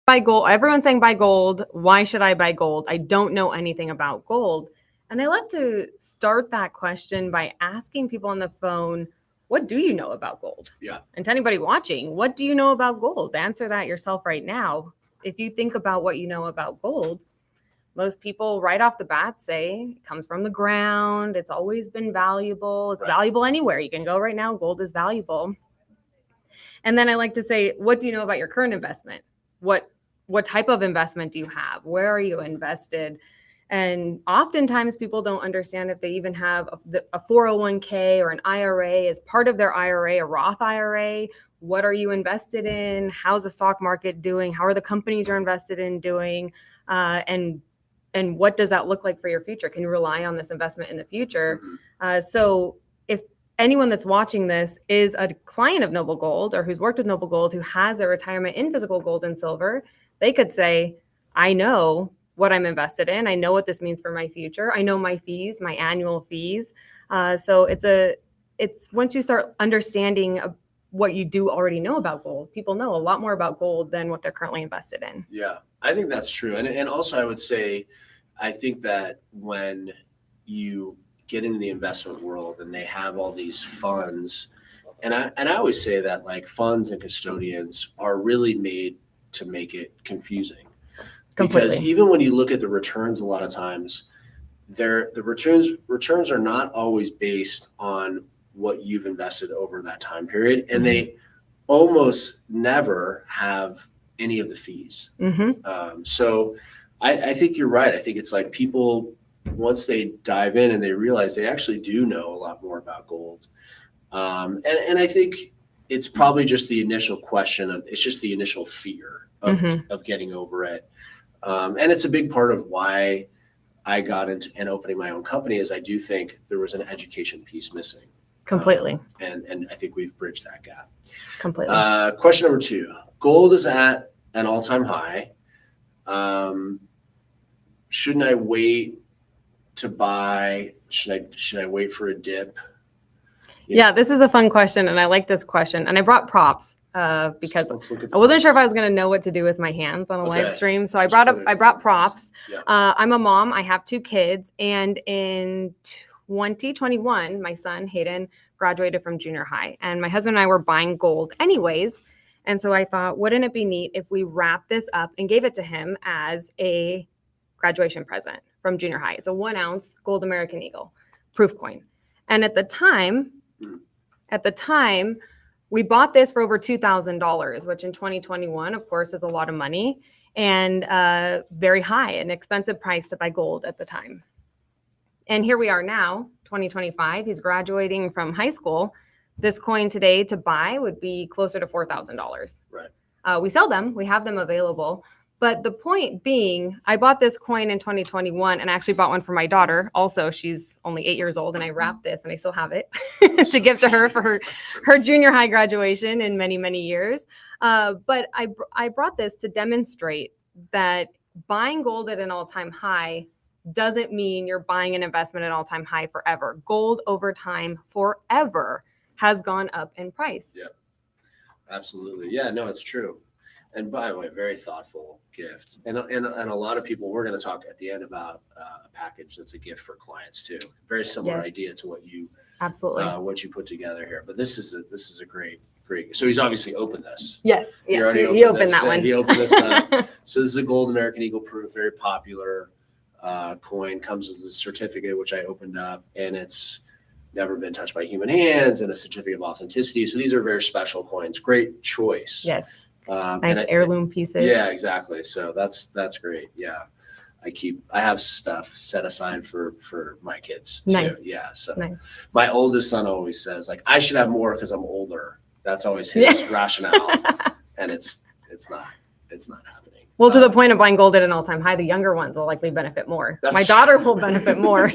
buy gold. Everyone's saying buy gold. Why should I buy gold? I don't know anything about gold. And I love to start that question by asking people on the phone, what do you know about gold? Yeah. And to anybody watching, what do you know about gold? Answer that yourself right now. If you think about what you know about gold, most people right off the bat say it comes from the ground. It's always been valuable. It's valuable anywhere. You can go right now. Gold is valuable. And then I like to say, what do you know about your current investment? What type of investment do you have? Where are you invested? And oftentimes people don't understand if they even have a 401k or an IRA as part of their IRA, a Roth IRA. What are you invested in? How's the stock market doing? How are the companies you're invested in doing? And what does that look like for your future? Can you rely on this investment in the future? So if anyone that's watching this is a client of Noble Gold or who's worked with Noble Gold, who has their retirement in physical gold and silver, they could say, I know what I'm invested in. I know what this means for my future. I know my fees, my annual fees. So it's once you start understanding what you do already know about gold, people know a lot more about gold than what they're currently invested in. Yeah, I think that's true. And also I would say, I think that when you get into the investment world and they have all these funds, and I always say that like funds and custodians are really made to make it confusing. Completely. Because even when you look at the returns, a lot of times the returns are not always based on what you've invested over that time period, and they almost never have any of the fees. So I think you're right. I think it's like people, once they dive in and they realize they actually do know a lot more about gold. And I think it's probably just the initial question of, it's just the initial fear of getting over it. And it's a big part of why I got into and opening my own company, is I do think there was an education piece missing. Completely. And I think we've bridged that gap. Completely. Question number 2, gold is at an all-time high. Shouldn't I wait to buy? Should I wait for a dip? Yeah, this is a fun question, and I like this question. And I brought props because I wasn't sure if I was going to know what to do with my hands on a live stream. So I brought props. Yeah. I'm a mom. I have 2 kids, and in 2021, my son Hayden graduated from junior high, and my husband and I were buying gold anyways. And so I thought, wouldn't it be neat if we wrapped this up and gave it to him as a graduation present from junior high? It's a 1 ounce gold American Eagle proof coin. And at the time, we bought this for over $2,000, which in 2021, of course, is a lot of money and very high, an expensive price to buy gold at the time. And here we are now, 2025. He's graduating from high school. This coin today to buy would be closer to $4,000. Right. We sell them. We have them available. But the point being, I bought this coin in 2021 and I actually bought one for my daughter. Also, she's only 8 years old, and I wrapped this and I still have it to give to her for her junior high graduation in many, many years. But I brought this to demonstrate that buying gold at an all-time high doesn't mean you're buying an investment at an all-time high forever. Gold over time forever has gone up in price. Yeah, absolutely. Yeah, no, it's true. And by the way, very thoughtful gift. And a lot of people, we're going to talk at the end about a package that's a gift for clients too. Very similar idea to what you what you put together here. But this is a great. So he's obviously opened this. Yes, he opened that one. He opened this up. So this is a gold American Eagle proof, very popular coin. Comes with a certificate, which I opened up, and it's never been touched by human hands, and a certificate of authenticity. So these are very special coins. Great choice. Yes. Nice heirloom pieces. Yeah, exactly. So that's great. Yeah. I have stuff set aside for my kids too. Nice. Yeah. So my oldest son always says, like, I should have more because I'm older. That's always his rationale. And it's not happening. Well, to the point of buying gold at an all-time high, the younger ones will likely benefit more. My daughter will benefit more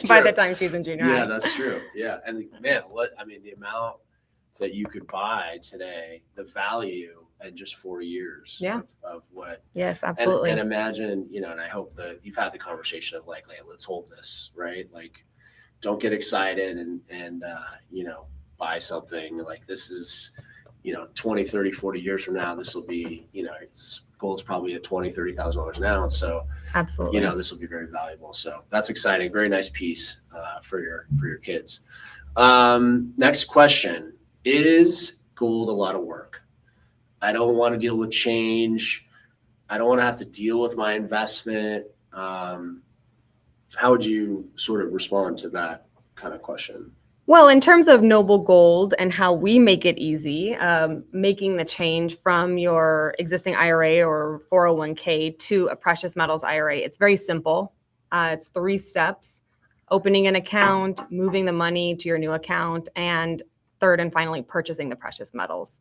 by the time she's in junior high. Yeah, that's true. Yeah. And man, the amount that you could buy today, the value in just 4 years of what. Yes, absolutely. And imagine, and I hope that you've had the conversation of like, hey, let's hold this, right? Like, don't get excited and buy something like this is, 20, 30, 40 years from now, this will be, gold's probably at $20,000, $30,000 an ounce. So, Absolutely. This will be very valuable. So that's exciting. Very nice piece for your kids. Next question, is gold a lot of work? I don't want to deal with change. I don't want to have to deal with my investment. How would you sort of respond to that kind of question? Well, in terms of Noble Gold and how we make it easy, making the change from your existing IRA or 401k to a precious metals IRA, it's very simple. It's 3 steps: opening an account, moving the money to your new account, and third and finally purchasing the precious metals.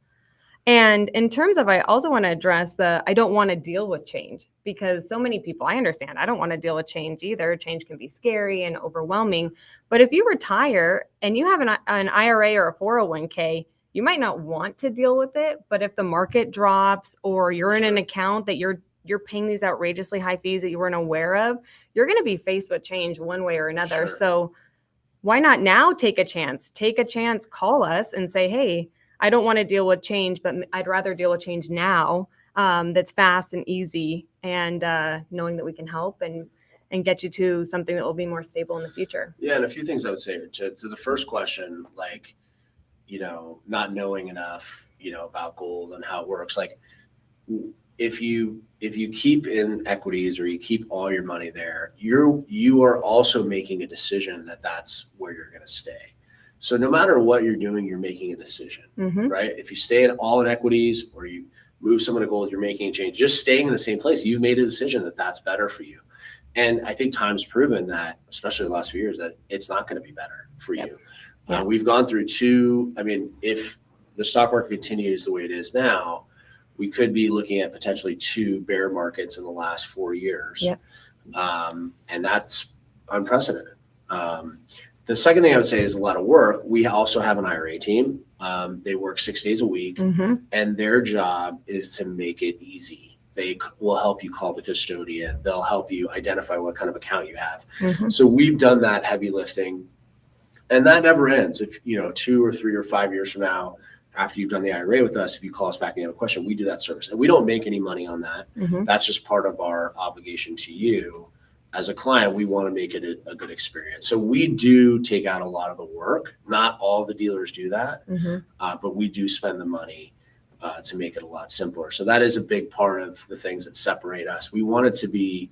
And in terms of, I also want to address I don't want to deal with change, because so many people, I understand, I don't want to deal with change either. Change can be scary and overwhelming. But if you retire and you have an IRA or a 401k, you might not want to deal with it. But if the market drops or you're in an account that you're paying these outrageously high fees that you weren't aware of, you're going to be faced with change one way or another. Sure. So why not now take a chance? Take a chance, call us and say, hey, I don't want to deal with change, but I'd rather deal with change now, that's fast and easy, and knowing that we can help and get you to something that will be more stable in the future. Yeah, and a few things I would say to the first question, like, not knowing enough, about gold and how it works. Like, if you keep in equities or you keep all your money there, you are also making a decision that that's where you're going to stay. So no matter what you're doing, you're making a decision, right? If you stay all in equities or you move someone to gold, you're making a change. Just staying in the same place, you've made a decision that that's better for you. And I think time's proven that, especially the last few years, that it's not going to be better for you. We've gone through if the stock market continues the way it is now, we could be looking at potentially 2 bear markets in the last 4 years. And that's unprecedented. The second thing I would say is a lot of work. We also have an IRA team. They work 6 days a week, and their job is to make it easy. They will help you call the custodian. They'll help you identify what kind of account you have. So we've done that heavy lifting, and that never ends. If 2 or 3 or 5 years from now, after you've done the IRA with us, if you call us back and you have a question, we do that service, and we don't make any money on that. That's just part of our obligation to you. As a client, we want to make it a good experience. So we do take out a lot of the work. Not all the dealers do that, but we do spend the money to make it a lot simpler. So that is a big part of the things that separate us. We want it to be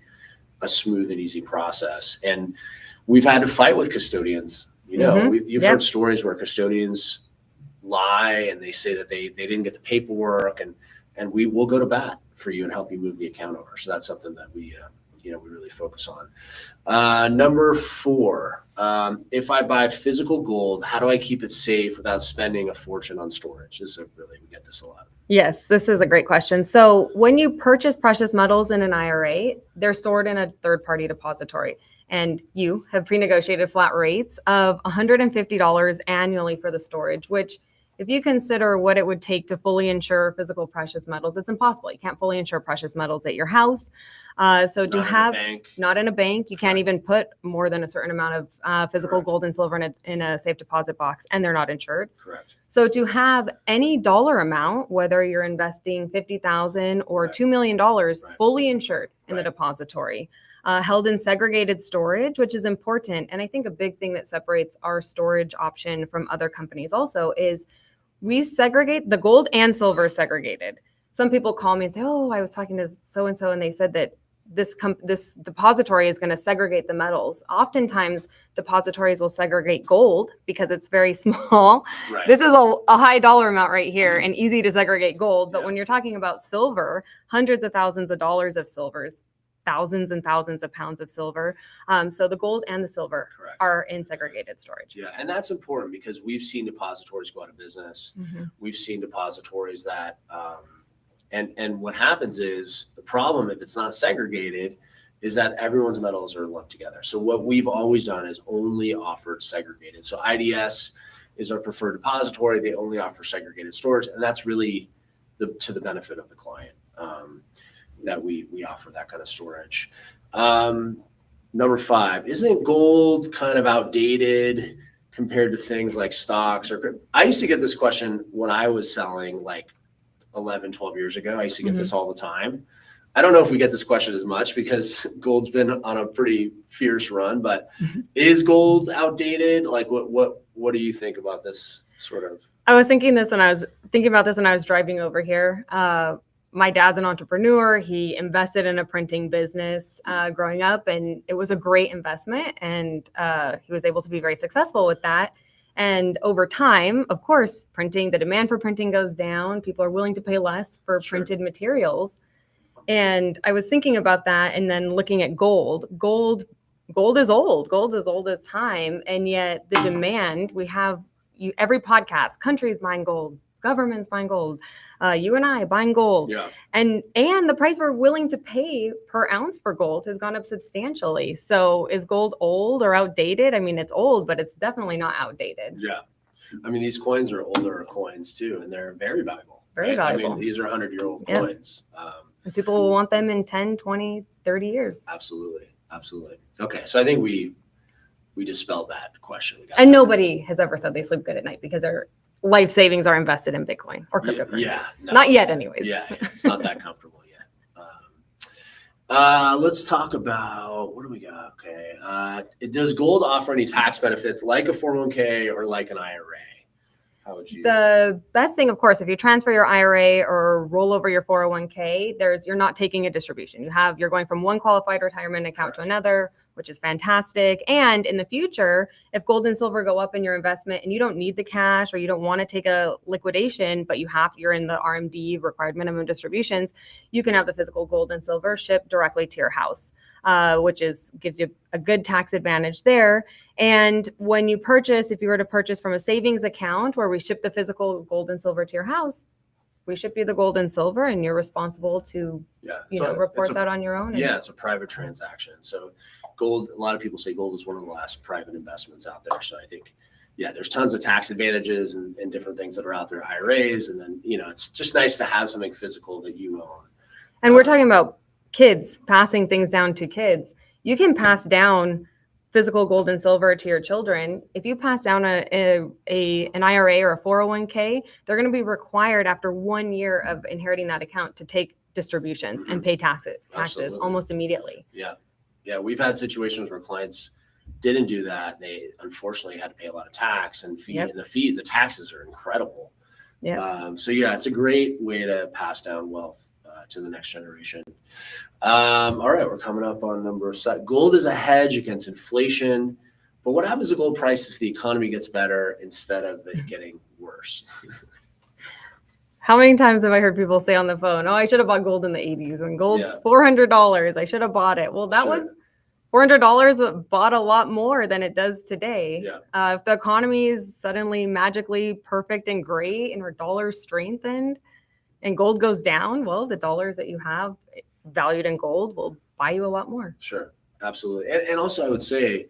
a smooth and easy process. And we've had to fight with custodians. You've heard stories where custodians lie and they say that they didn't get the paperwork, and we will go to bat for you and help you move the account over. So that's something that we really focus on. Number 4, if I buy physical gold, how do I keep it safe without spending a fortune on storage? We get this a lot. Yes, this is a great question. So when you purchase precious metals in an IRA, they're stored in a third-party depository, and you have pre-negotiated flat rates of $150 annually for the storage, which, if you consider what it would take to fully insure physical precious metals, it's impossible. You can't fully insure precious metals at your house. Not in a bank. You can't even put more than a certain amount of physical gold and silver in a safe deposit box, and they're not insured. Correct. So to have any dollar amount, whether you're investing $50,000 or $2 million, fully insured in the depository, held in segregated storage, which is important. And I think a big thing that separates our storage option from other companies also is we segregate the gold and silver segregated. Some people call me and say, oh, I was talking to so-and-so and they said that this depository is going to segregate the metals. Oftentimes, depositories will segregate gold because it's very small. This is a high dollar amount right here and easy to segregate gold. But when you're talking about silver, hundreds of thousands of dollars of silvers, thousands and thousands of pounds of silver. So the gold and the silver are in segregated storage. Yeah, and that's important because we've seen depositories go out of business. We've seen depositories that, and what happens is the problem, if it's not segregated, is that everyone's metals are lumped together. So what we've always done is only offered segregated. So IDS is our preferred depository. They only offer segregated storage, and that's really to the benefit of the client. That we offer that kind of storage. Number 5, isn't gold kind of outdated? compared to things like stocks or I used to get this question when I was selling like 11, 12 years ago. I used to get this all the time. I don't know if we get this question as much because gold's been on a pretty fierce run, but is gold outdated? Like what do you think about this sort of? I was thinking about this when I was driving over here. My dad's an entrepreneur. He invested in a printing business growing up, and it was a great investment. And he was able to be very successful with that. And over time, of course, the demand for printing goes down. People are willing to pay less for printed materials. And I was thinking about that and then looking at gold. Gold is old. Gold is old as time. And yet the demand we have, every podcast, countries buying gold, governments buying gold, you and I buying gold. Yeah. And the price we're willing to pay per ounce for gold has gone up substantially. So is gold old or outdated? I mean, it's old, but it's definitely not outdated. Yeah. I mean, these coins are older coins too, and they're very valuable. Very valuable. I mean, these are 100-year-old coins. And people will want them in 10, 20, 30 years. Absolutely. Okay. So I think we dispelled that question. And nobody has ever said they sleep good at night because their life savings are invested in Bitcoin or cryptocurrency. Yeah. No. Not yet anyways. Yeah. It's not that comfortable yet. Let's talk about, what do we got? Okay. Does gold offer any tax benefits like a 401k or like an IRA? How would you? The best thing, of course, if you transfer your IRA or roll over your 401k, you're not taking a distribution. You're going from one qualified retirement account to another, which is fantastic. And in the future, if gold and silver go up in your investment and you don't need the cash or you don't want to take a liquidation, but you're in the RMD, required minimum distributions, you can have the physical gold and silver shipped directly to your house, which gives you a good tax advantage there. And when you purchase, if you were to purchase from a savings account where we ship the physical gold and silver to your house, we ship you the gold and silver and you're responsible to report that on your own. Yeah, it's a private transaction. So gold, a lot of people say gold is one of the last private investments out there. So I think, there's tons of tax advantages and different things that are out there, IRAs. And then, it's just nice to have something physical that you own. And we're talking about kids, passing things down to kids. You can pass down physical gold and silver to your children. If you pass down an IRA or a 401k, they're going to be required after 1 year of inheriting that account to take distributions and pay taxes almost immediately. Yeah. We've had situations where clients didn't do that. They unfortunately had to pay a lot of tax and fee. And the taxes are incredible. So it's a great way to pass down wealth to the next generation. All right, we're coming up on number 7. Gold is a hedge against inflation, but what happens to gold price if the economy gets better instead of it getting worse? How many times have I heard people say on the phone, "Oh, I should have bought gold in the 80s when gold's $400. I should have bought it." Well, that was $400 bought a lot more than it does today. If the economy is suddenly magically perfect and great and our dollar's strengthened, and gold goes down, well, the dollars that you have valued in gold will buy you a lot more. Sure, absolutely. And also I would say,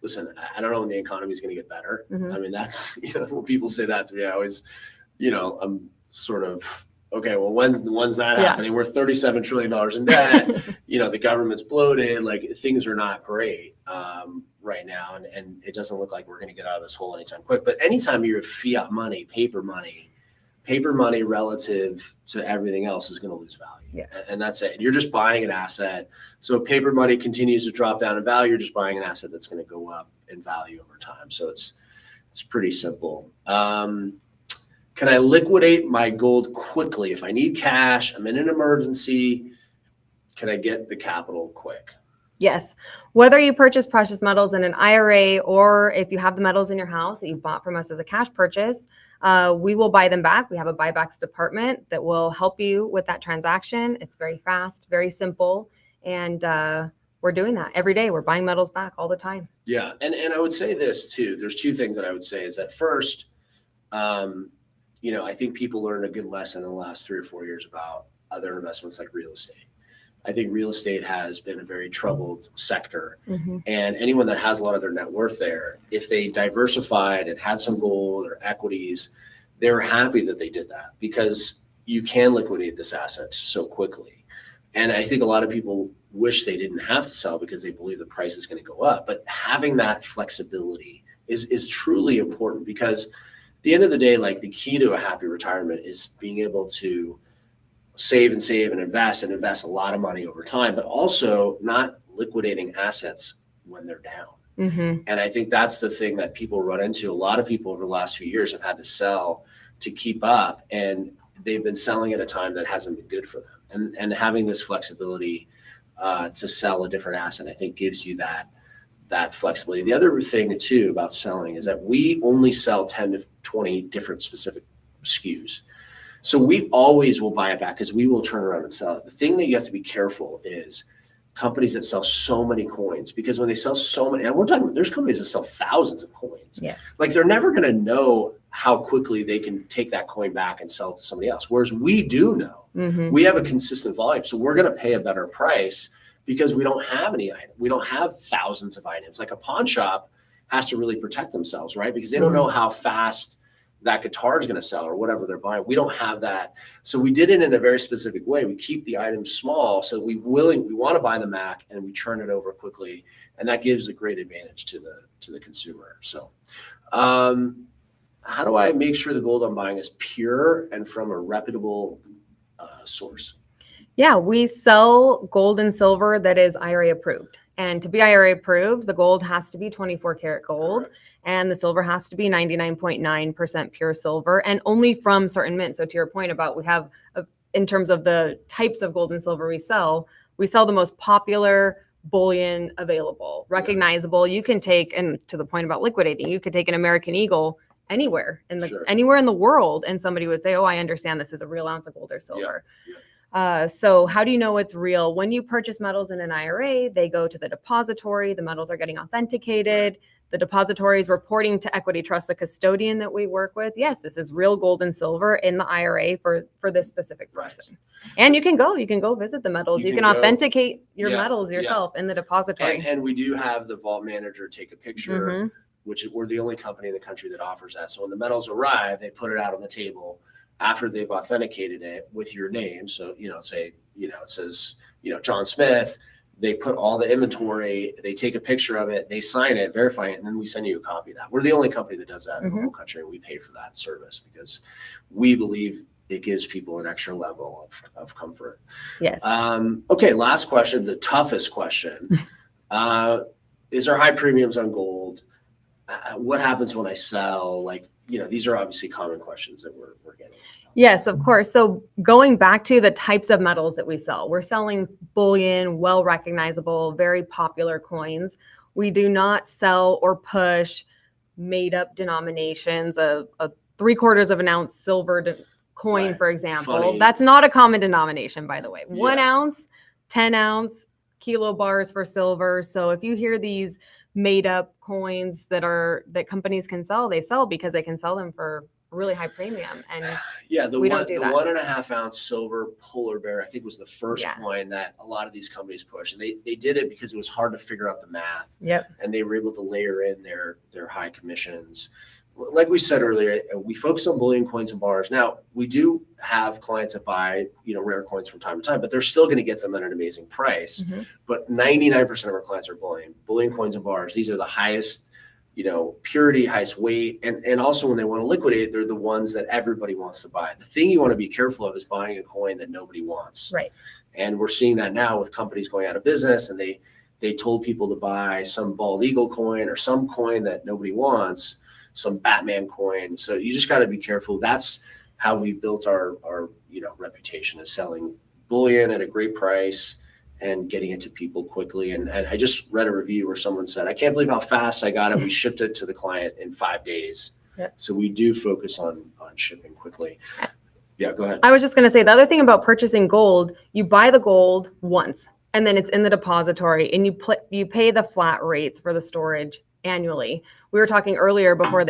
listen, I don't know when the economy is going to get better. I mean, that's, when people say that to me, I always, I'm sort of, okay, well, when's that happening? We're $37 trillion in debt. The government's bloated. Like, things are not great right now. And it doesn't look like we're going to get out of this hole anytime quick. But anytime you have fiat money, paper money relative to everything else is going to lose value. And that's it. You're just buying an asset. So if paper money continues to drop down in value, you're just buying an asset that's going to go up in value over time. So it's pretty simple. Can I liquidate my gold quickly? If I need cash, I'm in an emergency, can I get the capital quick? Yes. Whether you purchase precious metals in an IRA or if you have the metals in your house that you bought from us as a cash purchase, we will buy them back. We have a buybacks department that will help you with that transaction. It's very fast, very simple. And we're doing that every day. We're buying metals back all the time. Yeah. And I would say this too. There's two things that I would say is that first, I think people learned a good lesson in the last 3 or 4 years about other investments like real estate. I think real estate has been a very troubled sector. And anyone that has a lot of their net worth there, if they diversified and had some gold or equities, they were happy that they did that because you can liquidate this asset so quickly. And I think a lot of people wish they didn't have to sell because they believe the price is going to go up. But having that flexibility is truly important, because at the end of the day, like, the key to a happy retirement is being able to save and invest a lot of money over time, but also not liquidating assets when they're down. Mm-hmm. And I think that's the thing that people run into. A lot of people over the last few years have had to sell to keep up, and they've been selling at a time that hasn't been good for them. And having this flexibility to sell a different asset, I think, gives you that flexibility. The other thing too about selling is that we only sell 10 to 20 different specific SKUs. So we always will buy it back, because we will turn around and sell it. The thing that you have to be careful is companies that sell so many coins, because when they sell so many, and we're talking, there's companies that sell thousands of coins. Yes. Like, they're never going to know how quickly they can take that coin back and sell it to somebody else. Whereas we do know. Mm-hmm. We have a consistent volume. So we're going to pay a better price, because we don't have any items. We don't have thousands of items. Like, a pawn shop has to really protect themselves, right? Because they don't know how fast that guitar is going to sell or whatever they're buying. We don't have that. So we did it in a very specific way. We keep the items small, so we want to buy the Mac, and we turn it over quickly. And that gives a great advantage to the consumer. So how do I make sure the gold I'm buying is pure and from a reputable source? Yeah, we sell gold and silver that is IRA approved. And to be IRA approved, the gold has to be 24 karat gold. Correct. And the silver has to be 99.9% pure silver, and only from certain mints. So to your point about in terms of the types of gold and silver we sell the most popular bullion available, recognizable. You can take, and to the point about liquidating, you could take an American Eagle anywhere in the world, and somebody would say, oh, I understand this is a real ounce of gold or silver. Yeah. So how do you know it's real? When you purchase metals in an IRA, they go to the depository. The metals are getting authenticated. Right. The depository is reporting to Equity Trust, the custodian that we work with. Yes, this is real gold and silver in the IRA for this specific person. Right. And you can go visit the metals. You can authenticate your metals yourself in the depository. And we do have the vault manager take a picture, which we're the only company in the country that offers that. So when the metals arrive, they put it out on the table after they've authenticated it with your name. So, it says, John Smith. They put all the inventory, they take a picture of it, they sign it, verify it, and then we send you a copy of that. We're the only company that does that in the whole country, and we pay for that service because we believe it gives people an extra level of comfort. Yes. Okay, last question, the toughest question. Is there high premiums on gold? What happens when I sell? These are obviously common questions that we're getting. Yes, of course. So going back to the types of metals that we sell, we're selling bullion, well recognizable, very popular coins. We do not sell or push made up denominations, a 3/4 of an ounce silver coin, for example. Funny. That's not a common denomination, by the way. 1 ounce, 10 ounce, kilo bars for silver. So if you hear these made up coins that companies can sell, they sell because they can sell them for really high premium. And the 1.5 ounce silver polar bear, I think, was the first coin that a lot of these companies pushed. And they did it because it was hard to figure out the math. Yep. And they were able to layer in their high commissions. Like we said earlier, we focus on bullion, coins, and bars. Now, we do have clients that buy, rare coins from time to time, but they're still going to get them at an amazing price. Mm-hmm. But 99% of our clients are bullion, coins, and bars. These are the highest, purity, highest weight. And also when they want to liquidate, they're the ones that everybody wants to buy. The thing you want to be careful of is buying a coin that nobody wants. Right. And we're seeing that now with companies going out of business, and they told people to buy some bald eagle coin or some coin that nobody wants, some Batman coin. So you just got to be careful. That's how we built our reputation, is selling bullion at a great price and getting it to people quickly. And I just read a review where someone said, I can't believe how fast I got it. We shipped it to the client in 5 days. Yep. So we do focus on shipping quickly. Yeah, go ahead. I was just going to say, the other thing about purchasing gold, you buy the gold once, and then it's in the depository, and you pay the flat rates for the storage annually. We were talking earlier before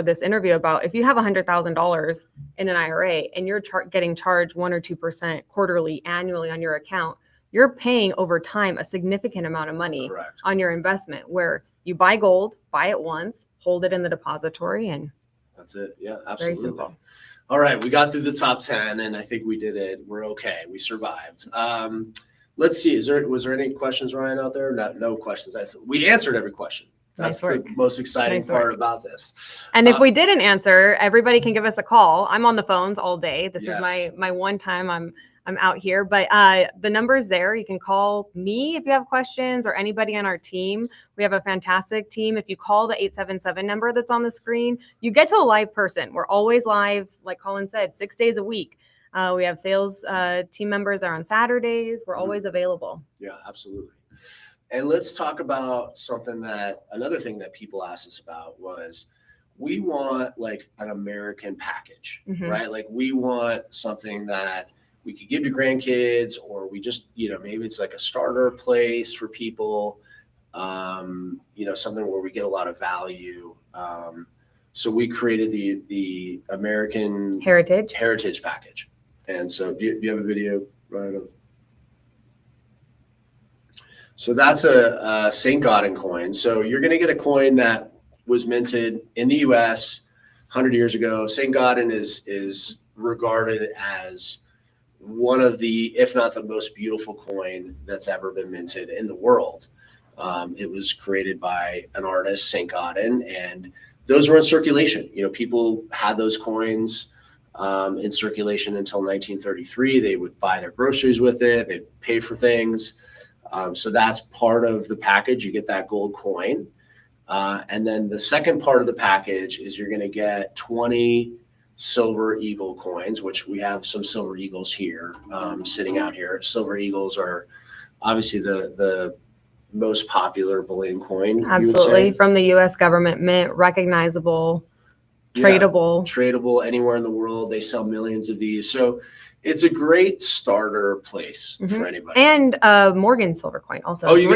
this interview about if you have $100,000 in an IRA and you're getting charged 1 or 2% quarterly, annually on your account, you're paying over time a significant amount of money on your investment, where you buy gold, buy it once, hold it in the depository, and that's it. Yeah, absolutely. Very simple. All right, we got through the top 10, and I think we did it. We're okay. We survived. Let's see. Was there any questions, Ryan, out there? No questions. We answered every question. That's the most exciting part about this. And if we didn't answer, everybody can give us a call. I'm on the phones all day. This is my one time I'm out here, but the number's there. You can call me if you have questions or anybody on our team. We have a fantastic team. If you call the 877 number that's on the screen, you get to a live person. We're always live, like Colin said, 6 days a week. We have sales team members that are on Saturdays. We're always available. Yeah, absolutely. And let's talk about another thing that people asked us about was we want like an American package, right? Like we want something that we could give to grandkids, or we just, maybe it's like a starter place for people, something where we get a lot of value. So we created the American Heritage package. And so do you have a video, Ryan? So that's a St. Gaudens coin. So you're going to get a coin that was minted in the U.S. 100 years ago. St. Gaudens is regarded as one of the, if not the most beautiful coin that's ever been minted in the world. It was created by an artist, St. Gaudens, and those were in circulation. People had those coins in circulation until 1933. They would buy their groceries with it. They'd pay for things. So that's part of the package. You get that gold coin. And then the second part of the package is you're going to get 20 silver eagle coins, which we have some silver eagles here sitting out here. Silver eagles are obviously the most popular bullion coin. Absolutely. From the U.S. government mint, recognizable, tradable. Yeah, tradable anywhere in the world. They sell millions of these. So it's a great starter place for anybody. And Morgan silver coin also. Oh, you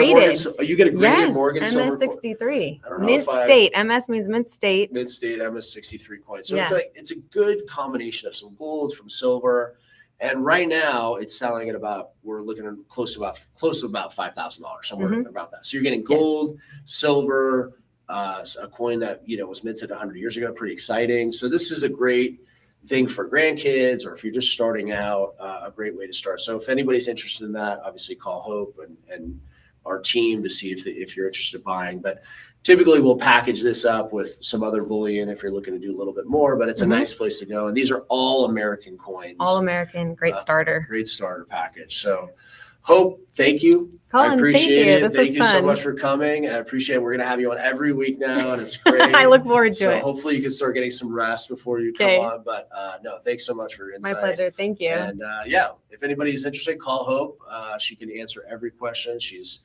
get a graded Morgan silver coin. MS63. Mint state. MS means mint state. Mint state, MS63 coin. So it's a good combination of some gold from silver. And right now it's selling at we're looking at close to about $5,000, somewhere about that. So you're getting gold, silver, a coin that, was minted 100 years ago. Pretty exciting. So this is a great thing for grandkids, or if you're just starting out, a great way to start. So if anybody's interested in that, obviously call Hope and our team to see if you're interested in buying. But typically we'll package this up with some other bullion if you're looking to do a little bit more, but it's a nice place to go. And these are all American coins. All American, great starter. Great starter package. So Hope, thank you. Colin, I appreciate it. Thank you so fun. much for coming. I appreciate it. We're going to have you on every week now, and it's great. I look forward to it. So hopefully you can start getting some rest before you come on. But no, thanks so much for your insight. My pleasure. Thank you. And if anybody's interested, call Hope. She can answer every question. She's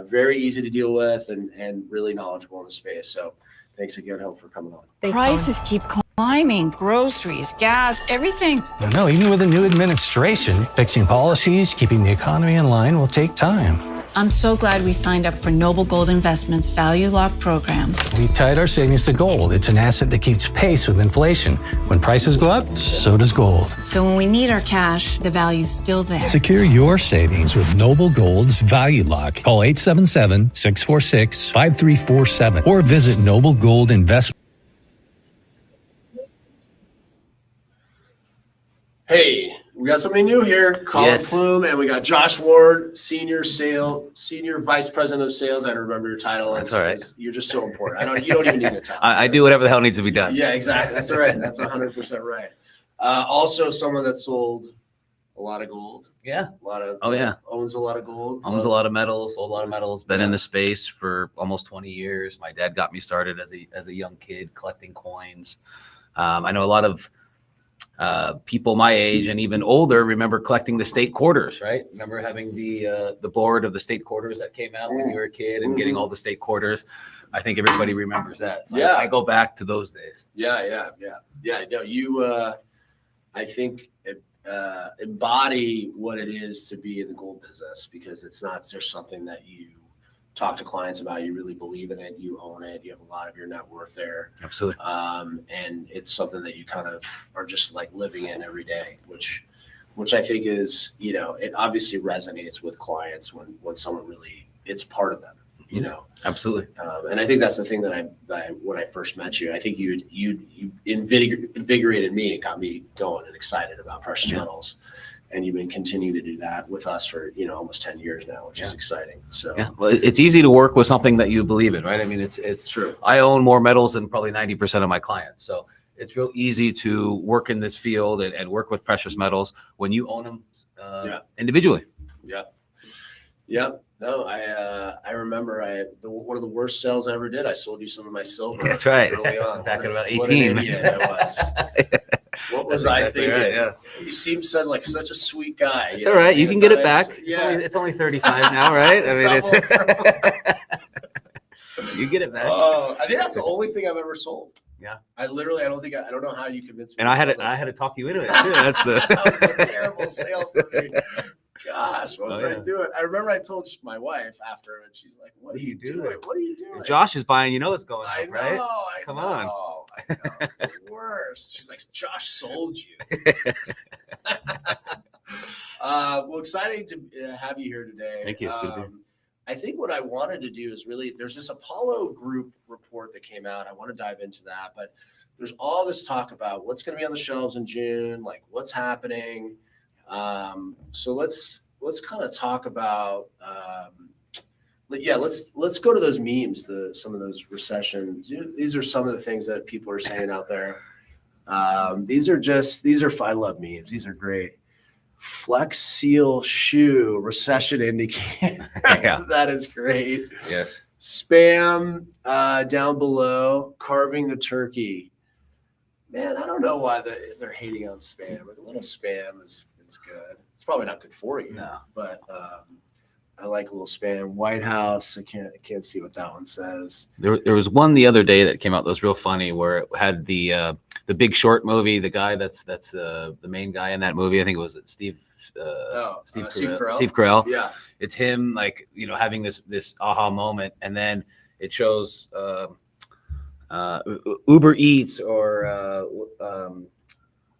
very easy to deal with and really knowledgeable in the space. So thanks again, Hope, for coming on. Thanks, prices keep climbing. Groceries, gas, everything. I know, even with a new administration, fixing policies, keeping the economy in line will take time. I'm so glad we signed up for Noble Gold Investments Value Lock program. We tied our savings to gold. It's an asset that keeps pace with inflation. When prices go up, so does gold. So when we need our cash, the value's still there. Secure your savings with Noble Gold's Value Lock. Call 877-646-5347 or visit Noble Gold Investment. Hey, we got somebody new here, Colin Plume, and we got Josh Ward, Senior Vice President of Sales. I don't remember your title. That's all right. You're just so important. You don't even need a title. I do whatever the hell needs to be done. Yeah, exactly. That's all right. That's 100% right. Also, someone that sold a lot of gold. Yeah. Owns a lot of gold. Owns a lot of metals. Sold a lot of metals. Been in the space for almost 20 years. My dad got me started as a young kid collecting coins. I know a lot of people my age and even older remember collecting the state quarters, right? Remember having the board of the state quarters that came out when you were a kid and getting all the state quarters. I think everybody remembers that. So I go back to those days. Yeah. No, you, I think, embody what it is to be in the gold business, because it's not just something that you talk to clients about. You really believe in it. You own it. You have a lot of your net worth there. Absolutely. And it's something that you kind of are just like living in every day, which I think is, it obviously resonates with clients when someone really, it's part of them, Absolutely. And I think that's the thing that when I first met you, I think you invigorated me and got me going and excited about precious metals. and you've been continuing to do that with us for, almost 10 years now, which is exciting. So Yeah, well, it's easy to work with something that you believe in, right? I mean, it's true. I own more metals than probably 90% of my clients, so it's real easy to work in this field and work with precious metals when you own them individually. Yep. No, I remember one of the worst sales I ever did. I sold you some of my silver. That's right. Early on. Back at about 18. What an idiot I was. What was I exactly thinking? right, yeah. You seem like such a sweet guy. It's all right. You can get it back. Yeah. It's only 35 now, right? I mean, you get it back. Oh, I think that's the only thing I've ever sold. Yeah. I don't know how you convinced me. And I had to talk you into it too. That's that was a terrible sale for me. Gosh, what was I doing? I remember I told my wife after, and she's like, "What are you doing? What are you doing?" And Josh is buying. You know what's going on, I know, right? Come on. I know. The worst. She's like, "Josh sold you." Well, exciting to have you here today. Thank you. It's good to be here. I think what I wanted to do is there's this Apollo Group report that came out. I want to dive into that, but there's all this talk about what's going to be on the shelves in June, like what's happening. So let's kind of talk about, let's go to those memes, some of those recessions. These are some of the things that people are saying out there. I love memes. These are great. Flex Seal shoe recession indicator. Yeah. That is great. Yes. Spam down below, carving the turkey. Man, I don't know why they're hating on spam. Like, a little spam is good. It's probably not good for you. No. But I like a little spam. White House. I can't see what that one says. There was one the other day that came out that was real funny, where it had the Big Short movie. The guy that's the main guy in that movie. I think it was Steve Carell. Steve Carell. Yeah. It's him, like, having this aha moment, and then it shows Uber Eats or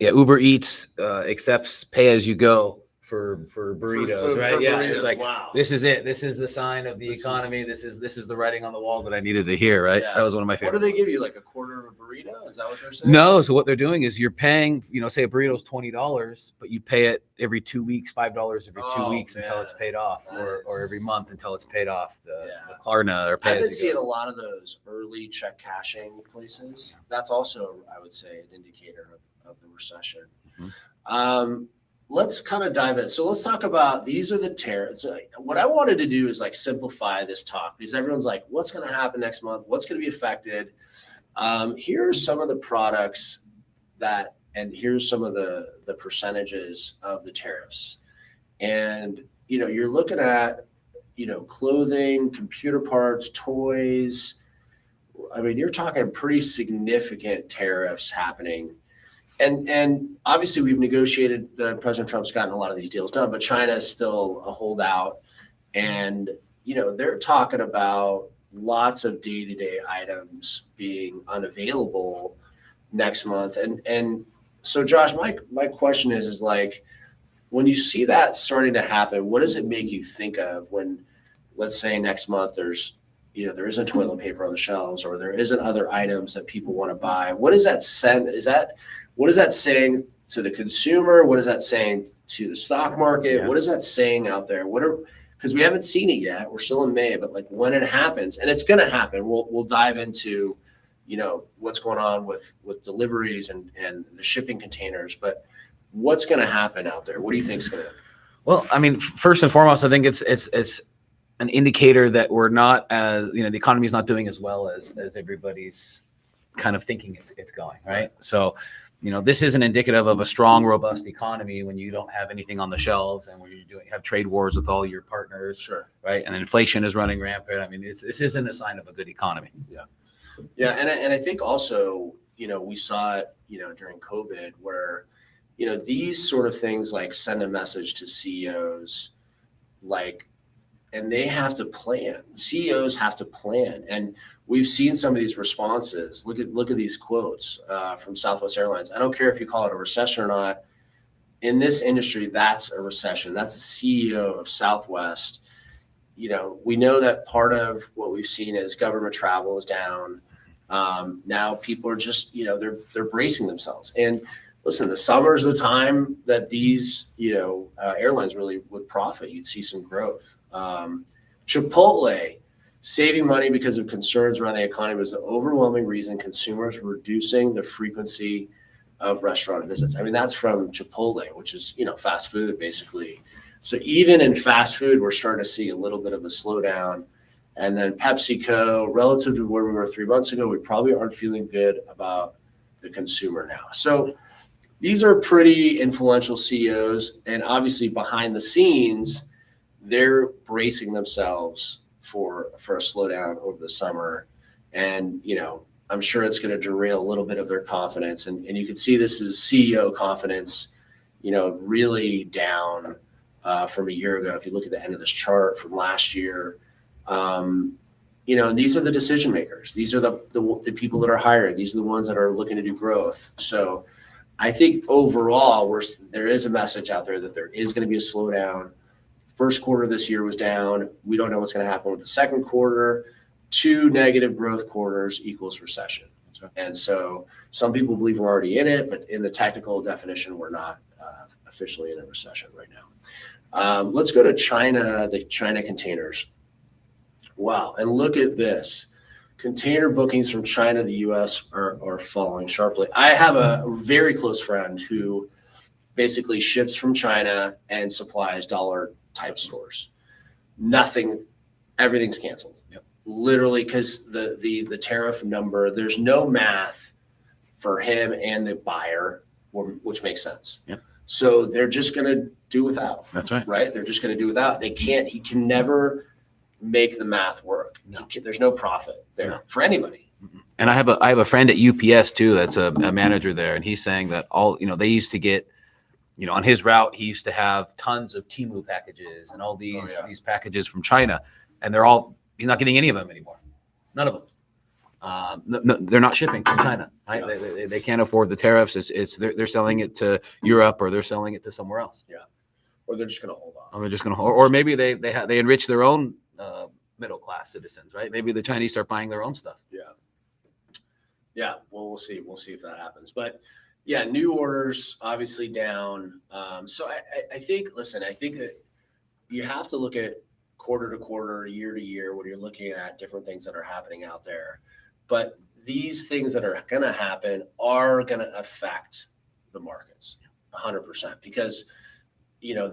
Uber Eats accepts pay as you go for burritos, right? For yeah, burritos. it's like, wow. This is it. This is the sign of the economy. This is the writing on the wall that I needed to hear, right? Yeah. That was one of my favorite. What do they give you, like a quarter of a burrito? Is that what they're saying? No, so what they're doing is you're paying, say a burrito's $20, but you pay it every 2 weeks, $5 every 2 weeks until it's paid off, or every month until it's paid off. The Klarna or pay. I've been seeing a lot of those early check cashing places. That's also, I would say, an indicator of the recession. Mm-hmm. Let's kind of dive in. So let's talk about, these are the tariffs. What I wanted to do is like simplify this talk, because everyone's like, what's going to happen next month? What's going to be affected? Here are some of the products and here's some of the percentages of the tariffs. And, you're looking at, clothing, computer parts, toys. I mean, you're talking pretty significant tariffs happening. And obviously we've negotiated, President Trump's gotten a lot of these deals done, but China is still a holdout. And, they're talking about lots of day-to-day items being unavailable next month. And so Josh, my question is like, when you see that starting to happen, what does it make you think of when, let's say next month there isn't toilet paper on the shelves, or there isn't other items that people want to buy? What does that send? What is that saying to the consumer? What is that saying to the stock market? Yeah. What is that saying out there? Because we haven't seen it yet. We're still in May, but like when it happens, and it's going to happen, we'll dive into, what's going on with deliveries and the shipping containers. But what's going to happen out there? What do you think is going to happen? Well, I mean, first and foremost, I think it's an indicator that we're not as, the economy is not doing as well as everybody's kind of thinking it's going, right? So, this isn't indicative of a strong, robust economy when you don't have anything on the shelves, and when you have trade wars with all your partners, sure, right? And inflation is running rampant. I mean, this isn't a sign of a good economy. Yeah, and I think also, we saw it, during COVID, where, these sort of things like send a message to CEOs, and they have to plan. CEOs have to plan, and we've seen some of these responses. Look at these quotes from Southwest Airlines. I don't care if you call it a recession or not. In this industry, that's a recession. That's a CEO of Southwest. We know that part of what we've seen is government travel is down. Now people are just, they're bracing themselves. And listen, the summer's the time that these, airlines really would profit. You'd see some growth. Chipotle, saving money because of concerns around the economy was the overwhelming reason consumers were reducing the frequency of restaurant visits. I mean, that's from Chipotle, which is, fast food basically. So even in fast food, we're starting to see a little bit of a slowdown. And then PepsiCo, relative to where we were 3 months ago, we probably aren't feeling good about the consumer now. So these are pretty influential CEOs, and obviously behind the scenes, they're bracing themselves for a slowdown over the summer. And, I'm sure it's going to derail a little bit of their confidence. And you can see this is CEO confidence, really down from a year ago. If you look at the end of this chart from last year, and these are the decision makers. These are the people that are hiring. These are the ones that are looking to do growth. So I think overall, there is a message out there that there is going to be a slowdown. First quarter this year was down. We don't know what's going to happen with the second quarter. 2 negative growth quarters equals recession. Right. And so some people believe we're already in it, but in the technical definition, we're not officially in a recession right now. Let's go to China, the China containers. Wow. And look at this. Container bookings from China to the U.S. are falling sharply. I have a very close friend who basically ships from China and supplies dollar type stores. Everything's canceled. Yep. Literally, because the tariff number, there's no math for him and the buyer, which makes sense. Yep. So they're just going to do without. That's right. Right? They're just going to do without. He can never make the math work. No. There's no profit there for anybody. And I have a friend at UPS too that's a manager there, and he's saying that they used to get, on his route, he used to have tons of Temu packages and all these packages from China, and he's not getting any of them anymore. None of them. No, they're not shipping from China. Right? Yeah. They can't afford the tariffs. They're selling it to Europe, or they're selling it to somewhere else. Yeah. Or they're just going to hold on. Or they're just going to hold, or maybe they enrich their own middle class citizens, right? Maybe the Chinese start buying their own stuff. Yeah. Well, we'll see. We'll see if that happens. But yeah, new orders obviously down. So I think that you have to look at quarter to quarter, year to year, when you're looking at different things that are happening out there. But these things that are going to happen are going to affect the markets 100%, because,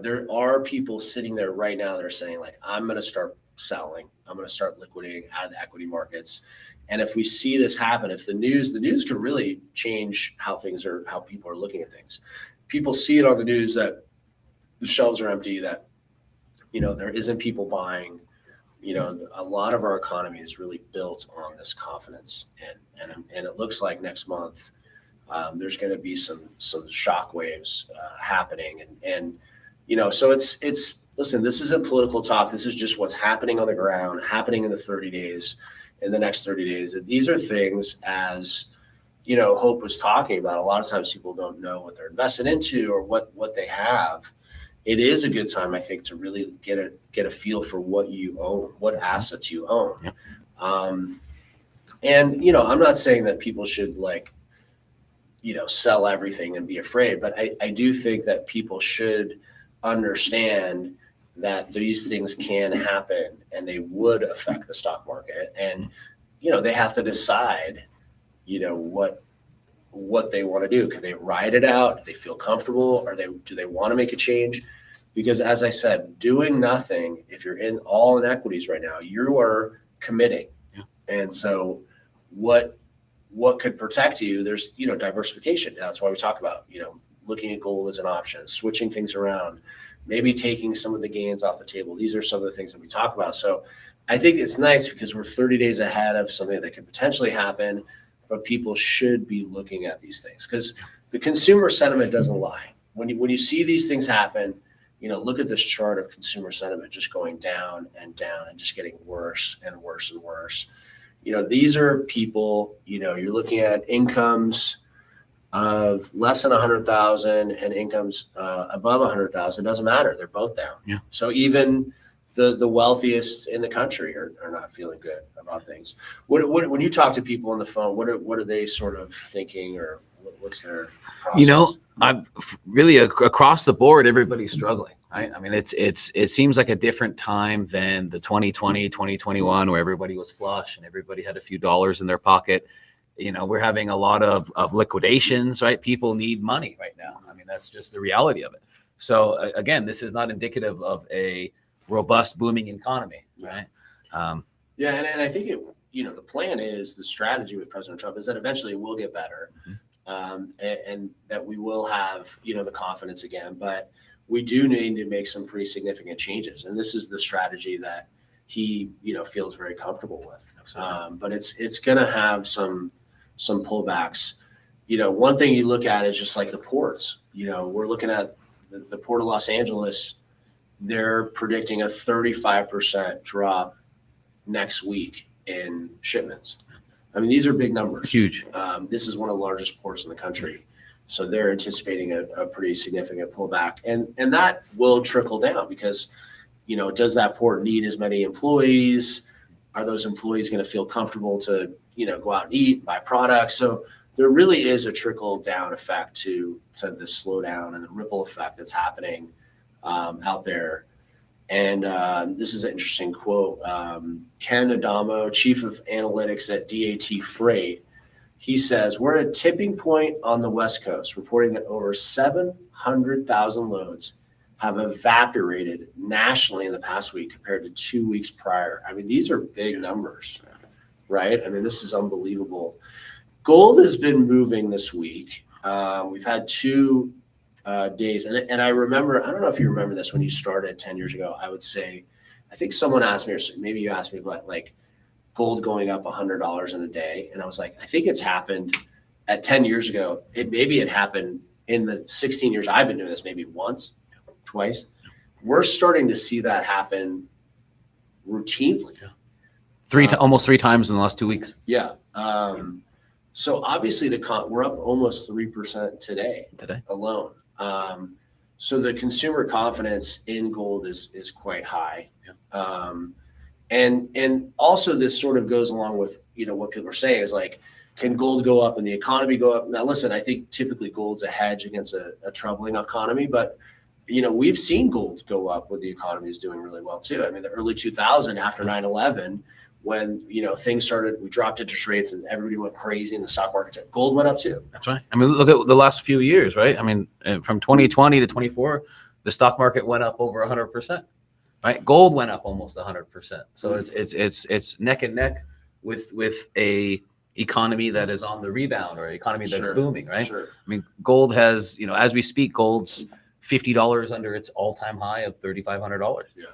there are people sitting there right now that are saying, like, I'm going to start selling. I'm going to start liquidating out of the equity markets. And if we see this happen, if the news could really change how people are looking at things. People see it on the news that the shelves are empty, that, there isn't people buying. A lot of our economy is really built on this confidence. And it looks like next month there's going to be some shock waves happening. And so it's listen, this isn't political talk. This is just what's happening on the ground, happening in the 30 days, in the next 30 days. These are things, as Hope was talking about. A lot of times people don't know what they're invested into or what they have. It is a good time, I think, to really get a feel for what you own, what assets you own. Yep. And I'm not saying that people should sell everything and be afraid, but I do think that people should understand that these things can happen and they would affect the stock market. And, they have to decide, what they want to do. Can they ride it out? Do they feel comfortable? Do they want to make a change? Because as I said, doing nothing, if you're all in equities right now, you are committing. Yeah. And so what could protect you? There's, diversification. That's why we talk about, looking at gold as an option, switching things around, maybe taking some of the gains off the table. These are some of the things that we talk about. So I think it's nice because we're 30 days ahead of something that could potentially happen, but people should be looking at these things because the consumer sentiment doesn't lie. When you see these things happen, look at this chart of consumer sentiment just going down and down and just getting worse and worse and worse. These are people, you're looking at incomes of less than 100,000 and incomes above 100,000. Doesn't matter. They're both down. Yeah. So even the wealthiest in the country are not feeling good about things. When you talk to people on the phone, what are they sort of thinking, or What's their You know, process? I've really across the board, everybody's struggling, right? I mean, it seems like a different time than the 2020, 2021, where everybody was flush and everybody had a few dollars in their pocket. You know, we're having a lot of liquidations, right? People need money right now. I mean, that's just the reality of it. So again, this is not indicative of a robust, booming economy, right? Yeah, and I think the plan is, the strategy with President Trump is that eventually it will get better, and that we will have the confidence again. But we do need to make some pretty significant changes, and this is the strategy that he feels very comfortable with. But it's going to have some pullbacks. One thing you look at is just like the ports. We're looking at the Port of Los Angeles. They're predicting a 35% drop next week in shipments. I mean, these are big numbers. Huge. This is one of the largest ports in the country. So they're anticipating a pretty significant pullback. And that will trickle down because, does that port need as many employees? Are those employees going to feel comfortable to, go out and eat, buy products? So there really is a trickle down effect to this slowdown and the ripple effect that's happening out there. And this is an interesting quote. Ken Adamo, chief of analytics at DAT Freight, he says, we're at a tipping point on the West Coast, reporting that over 700,000 loads have evaporated nationally in the past week compared to 2 weeks prior. I mean, these are big numbers, right? I mean, this is unbelievable. Gold has been moving this week. We've had 2 days. And I remember, I don't know if you remember this when you started 10 years ago, I would say, I think someone asked me, or maybe you asked me about like gold going up $100 in a day. And I was like, I think it's happened at 10 years ago. Maybe it happened in the 16 years I've been doing this, maybe once, twice. We're starting to see that happen routinely. Almost 3 times in the last 2 weeks. Yeah. So obviously we're up almost 3% today alone. So the consumer confidence in gold is quite high. Yeah. And also this sort of goes along with, what people are saying is like, can gold go up and the economy go up? Now, listen, I think typically gold's a hedge against a troubling economy, but we've seen gold go up when the economy is doing really well too. I mean, the early 2000 after 9/11, when things started, we dropped interest rates and everybody went crazy in the stock market. Gold went up too. That's right. I mean, look at the last few years, right? I mean, from 2020 to 24, the stock market went up over 100%. Right? Gold went up almost 100%. So it's neck and neck with a economy that is on the rebound or economy that's booming, right? Sure. I mean, gold has, as we speak, gold's $50 under its all-time high of $3,500. Yeah.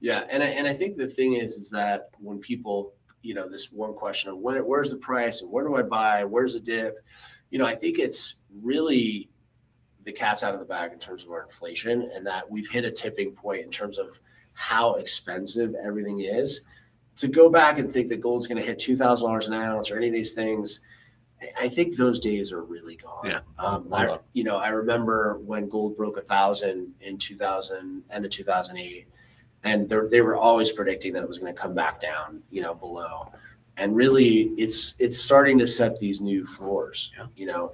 Yeah, and I think the thing is that when people, this one question of where's the price and where do I buy, where's the dip, I think it's really the cat's out of the bag in terms of our inflation, and that we've hit a tipping point in terms of how expensive everything is. To go back and think that gold's going to hit $2,000 an ounce or any of these things, I think those days are really gone. Yeah. I remember when gold broke 1,000 in 2000, end of 2008. And they were always predicting that it was going to come back down, below. And really, it's starting to set these new floors,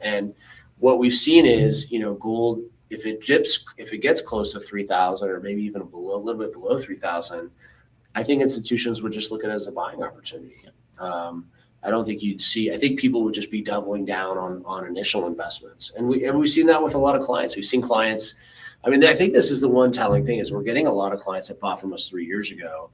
And what we've seen is, gold, if it gets close to 3,000 or maybe even a little bit below 3,000, I think institutions would just look at it as a buying opportunity. I don't think I think people would just be doubling down on initial investments. And we've seen that with a lot of clients. We've seen clients. I mean, I think this is the one telling thing is we're getting a lot of clients that bought from us 3 years ago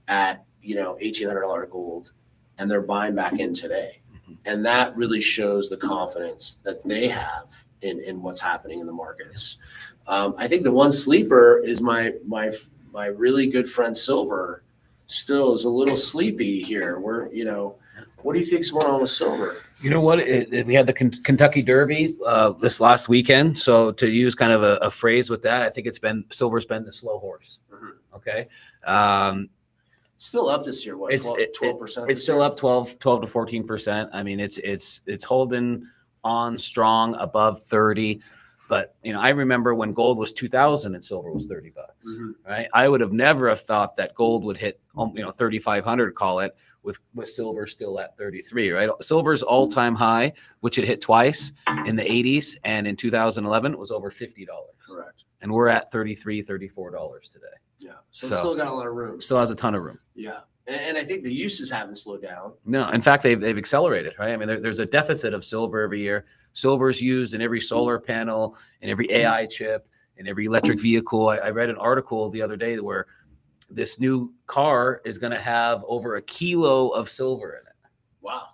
at, $1,800 gold, and they're buying back in today. Mm-hmm. And that really shows the confidence that they have in what's happening in the markets. I think the one sleeper is my really good friend silver still is a little sleepy here. What do you think's going on with silver? You know what? We had the Kentucky Derby this last weekend. So to use kind of a phrase with that, I think silver's been the slow horse. Mm-hmm. Okay. Still up this year. What? 12%? It's still up 12 to 14%. I mean, it's holding on strong above 30. But I remember when gold was 2,000 and silver was $30, right? I would have never have thought that gold would hit 3,500, call it, with silver still at 33, right? Silver's all-time high, which it hit twice in the 80s, and in 2011 it was over $50. Correct. And we're at $33, $34 today. Yeah. So it's still got a lot of room. Still has a ton of room. Yeah. And I think the uses haven't slowed down. No, in fact, they've accelerated, right? I mean, there's a deficit of silver every year. Silver is used in every solar panel, in every AI chip, in every electric vehicle. I read an article the other day where this new car is going to have over a kilo of silver in it. Wow.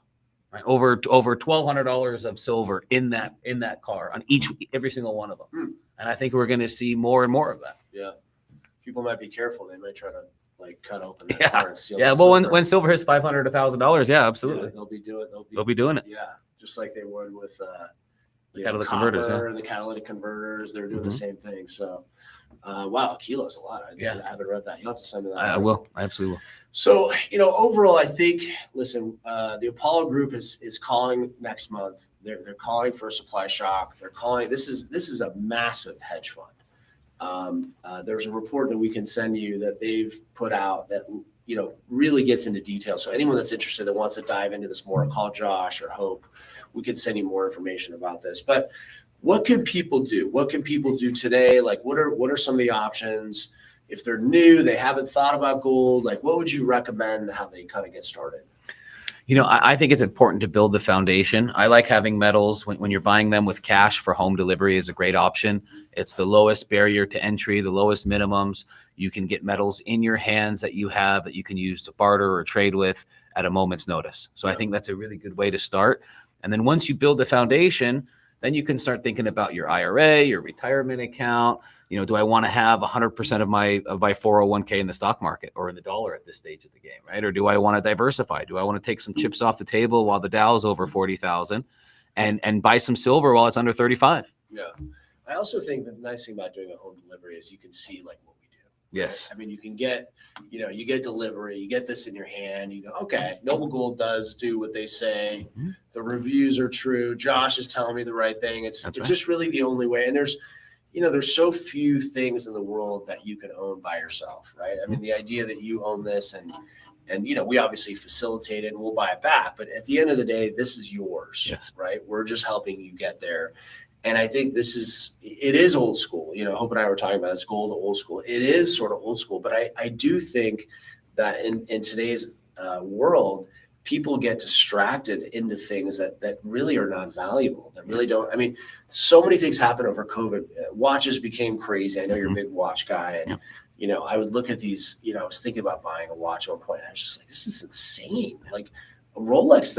Right? Over $1,200 of silver in that car on every single one of them. And I think we're going to see more and more of that. Yeah. People might be careful. They might try to cut open that car and steal. Yeah. Well, when silver hits $500, $1,000, yeah, absolutely. Yeah, they'll be doing it. Yeah. Just like they would with the catalytic converters, and the catalytic converters. They're doing the same thing. So, wow, a kilo is a lot. I haven't read that. You'll have to send me that. I will. I absolutely will. So, overall, I think, listen, the Apollo Group is calling next month. They're calling for a supply shock. They're calling. This is a massive hedge fund. There's a report that we can send you that they've put out that really gets into detail. So anyone that's interested that wants to dive into this more, call Josh or Hope. We can send you more information about this. But what can people do? What can people do today? Like, what are some of the options? If they're new, they haven't thought about gold, like what would you recommend how they kind of get started? I think it's important to build the foundation. I like having metals when you're buying them with cash for home delivery is a great option. It's the lowest barrier to entry, the lowest minimums. You can get metals in your hands that you can use to barter or trade with at a moment's notice. So I think that's a really good way to start. And then once you build the foundation, then you can start thinking about your IRA, your retirement account. Do I want to have 100% of my 401k in the stock market or in the dollar at this stage of the game, right? Or do I want to diversify? Do I want to take some chips off the table while the Dow's over 40,000 and buy some silver while it's under 35? Yeah. I also think the nice thing about doing a home delivery is you can see like what we do. Yes. Right? I mean, you can get, you get delivery, you get this in your hand, you go, okay, Noble Gold does do what they say. Mm-hmm. The reviews are true. Josh is telling me the right thing. It's just really the only way. And there's so few things in the world that you can own by yourself, right? I mean, the idea that you own this and we obviously facilitate it and we'll buy it back, but at the end of the day, this is yours, yes. Right? We're just helping you get there. And I think it is old school. Hope and I were talking about it's gold old school. It is sort of old school, but I do think that in today's world, people get distracted into things that really are not valuable, that really don't. I mean, so many things happened over COVID. Watches became crazy. I know you're a big watch guy. And, I would look at these, I was thinking about buying a watch at one point. I was just like, this is insane. Like a Rolex,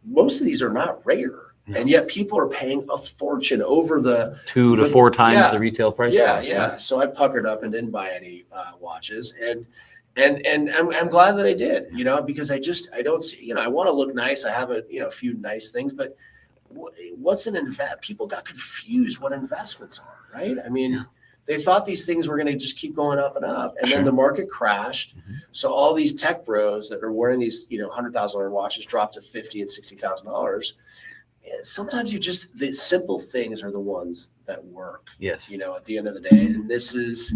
most of these are not rare. And yet people are paying a fortune over the 2 to 4 times the retail price. Yeah. So I puckered up and didn't buy any watches. And I'm glad that I did, because I don't see, I want to look nice. I have a few nice things, but what's an invest? People got confused what investments are, right? I mean, they thought these things were going to just keep going up and up, and then the market crashed. Mm-hmm. So all these tech bros that are wearing these, $100,000 watches dropped to $50,000 and $60,000. Sometimes the simple things are the ones that work. Yes. At the end of the day, and this is.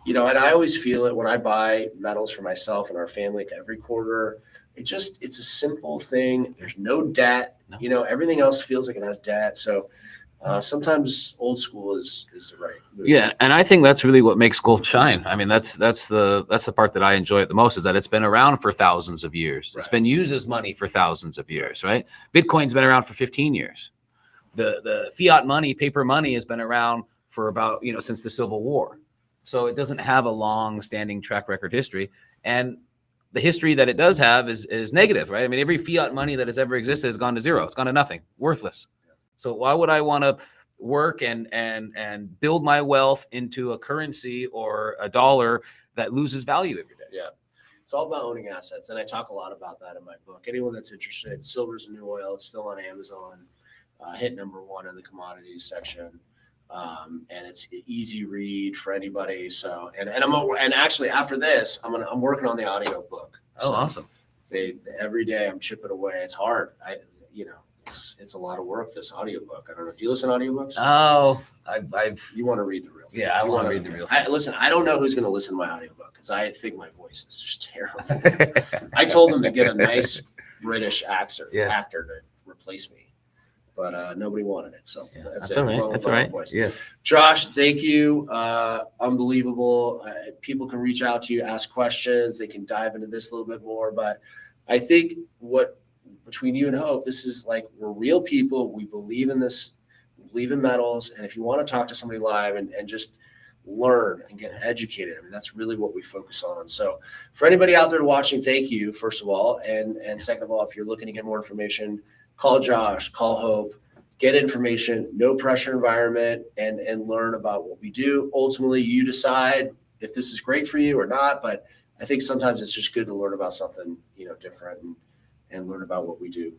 And I always feel it when I buy metals for myself and our family every quarter. It's a simple thing. There's no debt. No. Everything else feels like it has debt. So sometimes old school is the right move. Yeah, and I think that's really what makes gold shine. I mean, that's the part that I enjoy it the most is that it's been around for thousands of years. Right. It's been used as money for thousands of years, right? Bitcoin's been around for 15 years. The fiat money, paper money, has been around for about since the Civil War. So it doesn't have a long-standing track record history. And the history that it does have is negative, right? I mean, every fiat money that has ever existed has gone to zero. It's gone to nothing, worthless. So why would I want to work and build my wealth into a currency or a dollar that loses value every day? Yeah. It's all about owning assets. And I talk a lot about that in my book. Anyone that's interested, silver's a new oil. It's still on Amazon. Hit #1 in the commodities section. And it's an easy read for anybody. So, and actually after this, I'm working on the audio book. Oh, so awesome. Every day I'm chipping away. It's hard. it's a lot of work, this audiobook. I don't know. Do you listen to audiobooks? Oh, You want to read the real thing. Yeah, I You want to wanna- read the real thing. Listen, I don't know who's going to listen to my audiobook because I think my voice is just terrible. I told them to get a nice British actor to replace me, but nobody wanted it. So that's it. all right. Going That's with all my right. voice. Yes. Josh, thank you. Unbelievable. People can reach out to you, ask questions. They can dive into this a little bit more. But I think between you and Hope, this is like, we're real people. We believe in this, we believe in metals. And if you want to talk to somebody live and just learn and get educated, I mean, that's really what we focus on. So for anybody out there watching, thank you, first of all. And second of all, if you're looking to get more information, call Josh, call Hope. Get information, no pressure environment, and learn about what we do. Ultimately, you decide if this is great for you or not. But I think sometimes it's just good to learn about something, different and learn about what we do.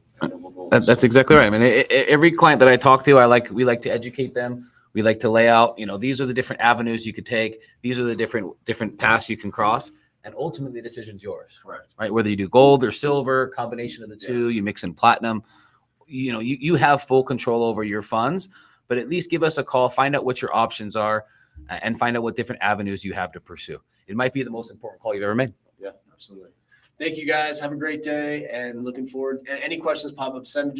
That's exactly right. I mean, every client that I talk to, we like to educate them. We like to lay out, these are the different avenues you could take. These are the different paths you can cross. And ultimately, the decision's yours. Right? Whether you do gold or silver, combination of the two, you mix in platinum. You have full control over your funds, but at least give us a call, find out what your options are, and find out what different avenues you have to pursue. It might be the most important call you've ever made. Yeah, absolutely. Thank you guys. Have a great day and looking forward. Any questions pop up, send